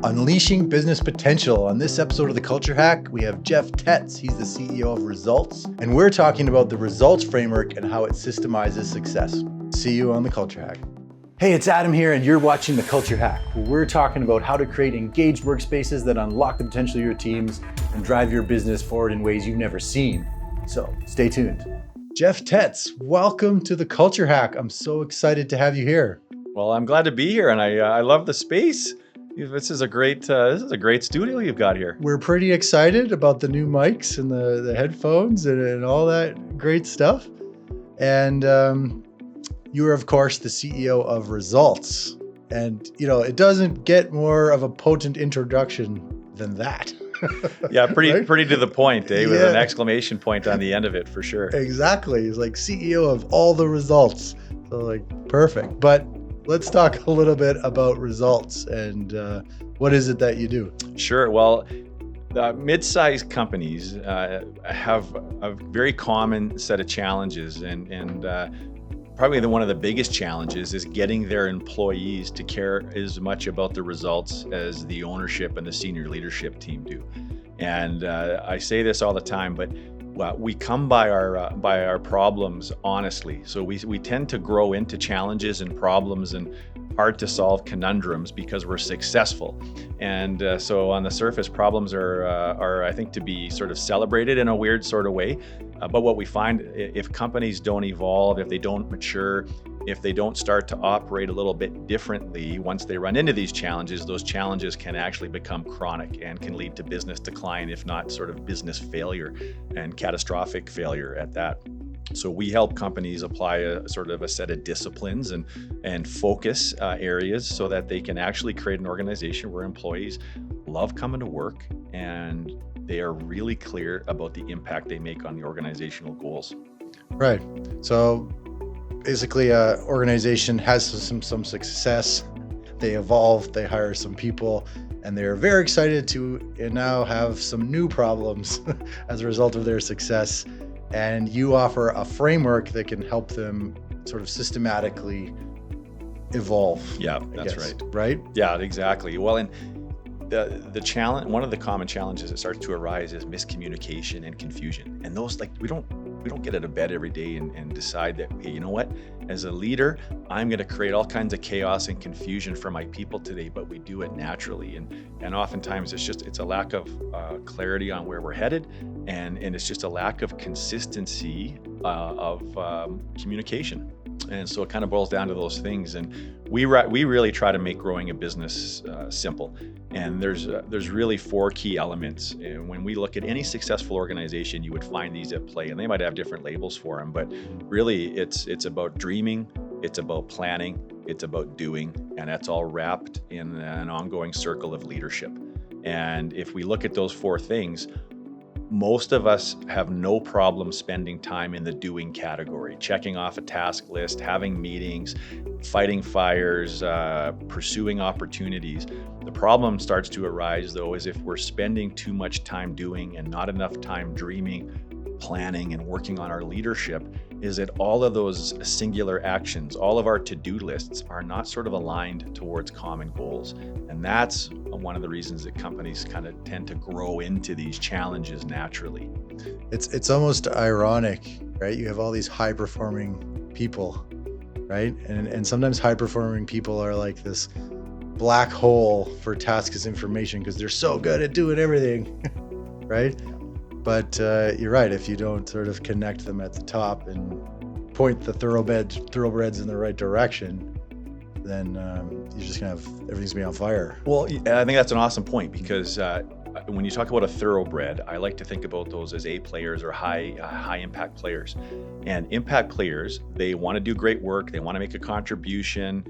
Unleashing business potential. On this episode of The Culture Hack, we have Jeff Tetz. He's the CEO of Results, and we're talking about the Results framework and how it systemizes success. See you on The Culture Hack. Hey, it's Adam here, and you're watching The Culture Hack, where we're talking about how to create engaged workspaces that unlock the potential of your teams and drive your business forward in ways you've never seen. So stay tuned. Jeff Tetz, welcome to The Culture Hack. I'm so excited to have you here. Well, I'm glad to be here, and I love the space. This is a great studio you've got here. We're pretty excited about the new mics and the headphones and all that great stuff. And you are, of course, the CEO of Results. And, you know, it doesn't get more of a potent introduction than that. Yeah, pretty Right? pretty to the point, eh? With Yeah. an exclamation point on the end of it, for sure. Exactly. He's like CEO of all the results. So like, perfect. But let's talk a little bit about Results and what is it that you do? Sure. Well, mid-sized companies have a very common set of challenges, and probably one of the biggest challenges is getting their employees to care as much about the results as the ownership and the senior leadership team do. And I say this all the time, but we come by our problems honestly. So we tend to grow into challenges and problems and hard to solve conundrums because we're successful. And so on the surface, problems are I think to be sort of celebrated in a weird sort of way. But what we find, if companies don't evolve, if they don't mature, if they don't start to operate a little bit differently, once they run into these challenges, those challenges can actually become chronic and can lead to business decline, if not sort of business failure and catastrophic failure at that. So we help companies apply a sort of a set of disciplines and focus areas so that they can actually create an organization where employees love coming to work and they are really clear about the impact they make on the organizational goals. Right. So basically, an organization has some success. They evolve, they hire some people, and they're very excited to now have some new problems as a result of their success. And you offer a framework that can help them sort of systematically evolve. Yeah, that's right. Right? Yeah, exactly. Well, and the challenge, one of the common challenges that starts to arise is miscommunication and confusion. And those, like, we don't get out of bed every day and decide that, hey, you know what, as a leader, I'm going to create all kinds of chaos and confusion for my people today, but we do it naturally. And oftentimes it's a lack of clarity on where we're headed, and it's just a lack of consistency of communication. And so it kind of boils down to those things. And we really try to make growing a business simple. And there's really four key elements. And when we look at any successful organization, you would find these at play. And they might have different labels for them, but really it's about dreaming, it's about planning, it's about doing, and that's all wrapped in an ongoing circle of leadership. And if we look at those four things, most of us have no problem spending time in the doing category, checking off a task list, having meetings, fighting fires, pursuing opportunities. The problem starts to arise, though, is if we're spending too much time doing and not enough time dreaming, planning, and working on our leadership, is that all of those singular actions, all of our to-do lists are not sort of aligned towards common goals. And that's one of the reasons that companies kind of tend to grow into these challenges naturally. It's almost ironic, right? You have all these high-performing people, right? And sometimes high-performing people are like this black hole for task as information because they're so good at doing everything, right? But you're right. If you don't sort of connect them at the top and point the thoroughbreds in the right direction, then you're just gonna have everything's gonna be on fire. Well, I think that's an awesome point because when you talk about a thoroughbred, I like to think about those as A players or high impact players. And impact players, they want to do great work. They want to make a contribution.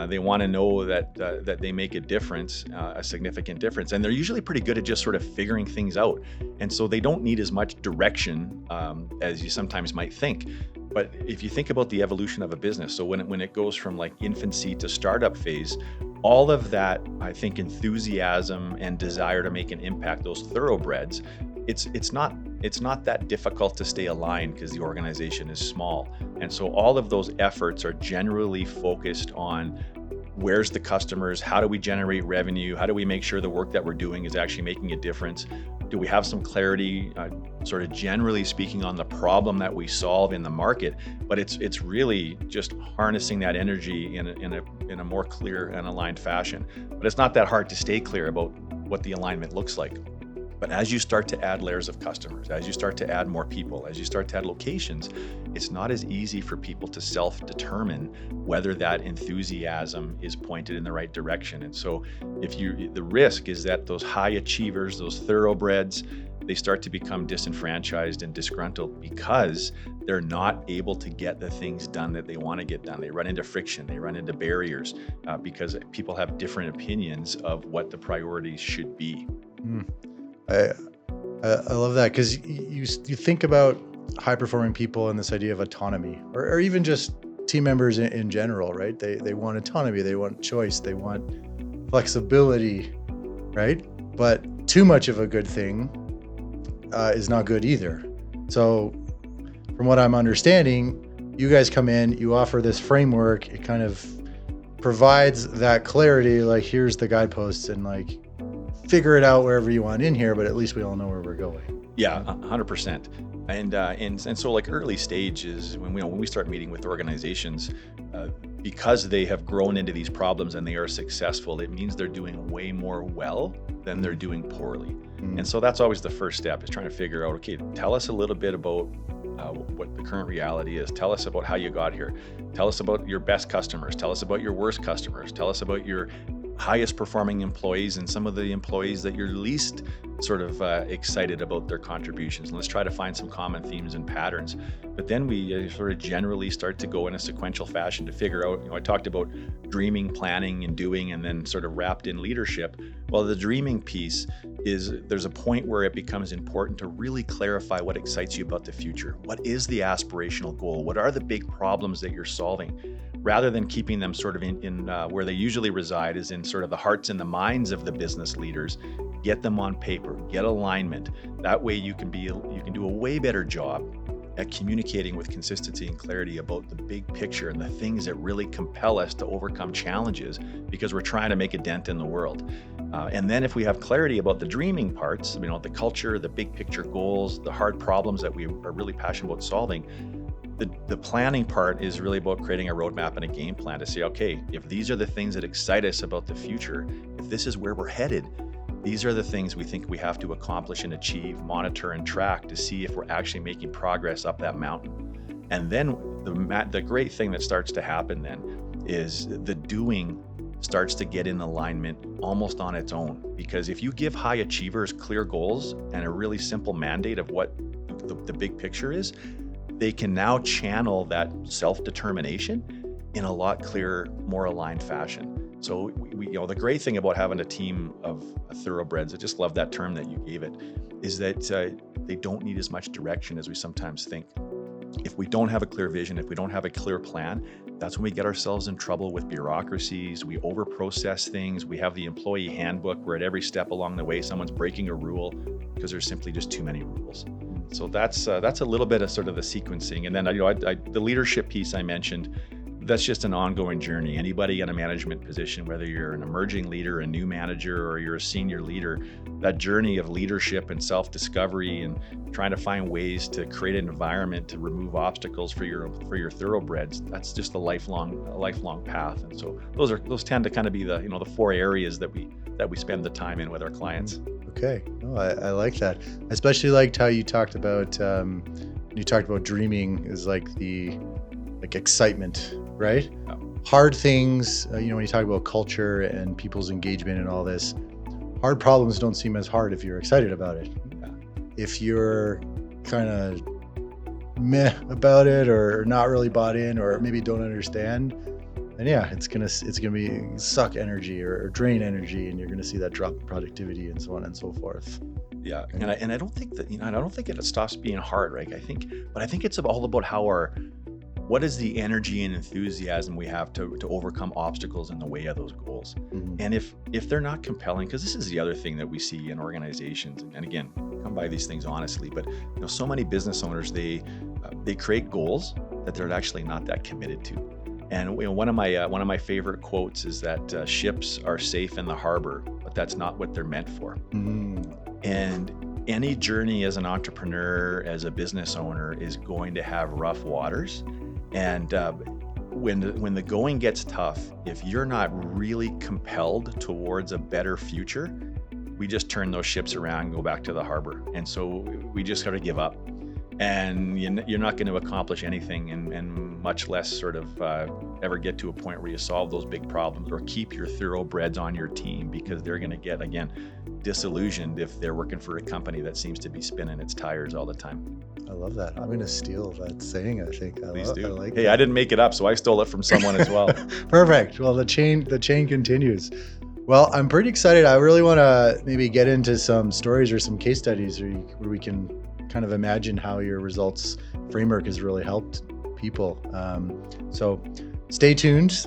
They want to know that they make a difference, a significant difference. And they're usually pretty good at just sort of figuring things out. And so they don't need as much direction as you sometimes might think. But if you think about the evolution of a business, so when it goes from like infancy to startup phase, all of that, I think, enthusiasm and desire to make an impact, those thoroughbreds, it's not that difficult to stay aligned because the organization is small. And so all of those efforts are generally focused on where's the customers? How do we generate revenue? How do we make sure the work that we're doing is actually making a difference? Do we have some clarity, sort of generally speaking, on the problem that we solve in the market? But it's really just harnessing that energy in a more clear and aligned fashion. But it's not that hard to stay clear about what the alignment looks like. But as you start to add layers of customers, as you start to add more people, as you start to add locations, it's not as easy for people to self-determine whether that enthusiasm is pointed in the right direction. And so the risk is that those high achievers, those thoroughbreds, they start to become disenfranchised and disgruntled because they're not able to get the things done that they want to get done. They run into friction, they run into barriers because people have different opinions of what the priorities should be. I love that, because you think about high performing people and this idea of autonomy, or even just team members in general, right? They want autonomy, they want choice, they want flexibility, right? But too much of a good thing is not good either. So from what I'm understanding, you guys come in, you offer this framework, it kind of provides that clarity, like here's the guideposts, and like figure it out wherever you want in here, but at least we all know where we're going. Yeah, 100%. And so like early stages, when we start meeting with organizations, because they have grown into these problems and they are successful, it means they're doing way more well than they're doing poorly. And so that's always the first step, is trying to figure out, okay, tell us a little bit about what the current reality is. Tell us about how you got here. Tell us about your best customers. Tell us about your worst customers. Tell us about your highest performing employees and some of the employees that you're least sort of excited about their contributions. And let's try to find some common themes and patterns. But then we sort of generally start to go in a sequential fashion to figure out, I talked about dreaming, planning, and doing, and then sort of wrapped in leadership. Well, the dreaming piece is there's a point where it becomes important to really clarify what excites you about the future. What is the aspirational goal? What are the big problems that you're solving? Rather than keeping them sort of in where they usually reside, is in sort of the hearts and the minds of the business leaders. Get them on paper, get alignment. That way you can do a way better job at communicating with consistency and clarity about the big picture and the things that really compel us to overcome challenges, because we're trying to make a dent in the world. And then if we have clarity about the dreaming parts, the culture, the big picture goals, the hard problems that we are really passionate about solving, the planning part is really about creating a roadmap and a game plan to say, okay, if these are the things that excite us about the future, if this is where we're headed, these are the things we think we have to accomplish and achieve, monitor and track to see if we're actually making progress up that mountain. And then the great thing that starts to happen then is the doing starts to get in alignment almost on its own. Because if you give high achievers clear goals and a really simple mandate of what the big picture is, they can now channel that self-determination in a lot clearer, more aligned fashion. So we the great thing about having a team of thoroughbreds, I just love that term that you gave it, is that they don't need as much direction as we sometimes think. If we don't have a clear vision, if we don't have a clear plan, that's when we get ourselves in trouble with bureaucracies. We over-process things. We have the employee handbook where at every step along the way, someone's breaking a rule because there's simply just too many rules. So that's a little bit of sort of the sequencing. And then the leadership piece I mentioned, that's just an ongoing journey. Anybody in a management position, whether you're an emerging leader, a new manager, or you're a senior leader, that journey of leadership and self-discovery and trying to find ways to create an environment to remove obstacles for your thoroughbreds, that's just a lifelong path. And so those tend to kind of be the the 4 areas that we spend the time in with our clients. Okay, I like that. I especially liked how you talked about dreaming is like the excitement, right? Yeah. Hard things, when you talk about culture and people's engagement and all this, hard problems don't seem as hard if you're excited about it. Yeah. If you're kind of meh about it or not really bought in or maybe don't understand, then it's gonna be suck energy or drain energy, and you're gonna see that drop in productivity and so on and so forth. Yeah, and I don't think that I don't think it stops being hard, right? I think it's all about what is the energy and enthusiasm we have to overcome obstacles in the way of those goals. Mm-hmm. And if they're not compelling, because this is the other thing that we see in organizations, and again, come by these things honestly, but so many business owners, they create goals that they're actually not that committed to. And one of my favorite quotes is that ships are safe in the harbor, but that's not what they're meant for. And any journey as an entrepreneur, as a business owner, is going to have rough waters. And when the going gets tough, if you're not really compelled towards a better future, we just turn those ships around and go back to the harbor. And so we just got to give up. And you're not going to accomplish anything, and much less sort of ever get to a point where you solve those big problems or keep your thoroughbreds on your team, because they're going to get, again, disillusioned if they're working for a company that seems to be spinning its tires all the time. I love that. I'm going to steal that saying, I think. Please do. I like hey, that. I didn't make it up, so I stole it from someone as well. Perfect. Well, the chain continues. Well, I'm pretty excited. I really want to maybe get into some stories or some case studies where we can kind of imagine how your results framework has really helped people. So stay tuned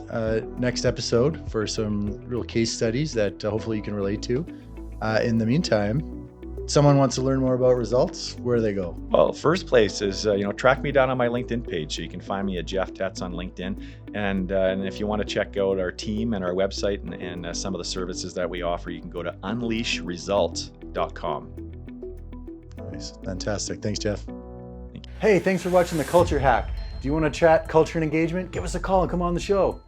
next episode for some real case studies that hopefully you can relate to. In the meantime, someone wants to learn more about results, where do they go? Well, first place is, track me down on my LinkedIn page. So you can find me at Jeff Tetz on LinkedIn. And if you want to check out our team and our website and some of the services that we offer, you can go to unleashresults.com. Nice. Fantastic. Thanks, Jeff. Hey, thanks for watching The Culture Hack. Do you want to chat culture and engagement? Give us a call and come on the show.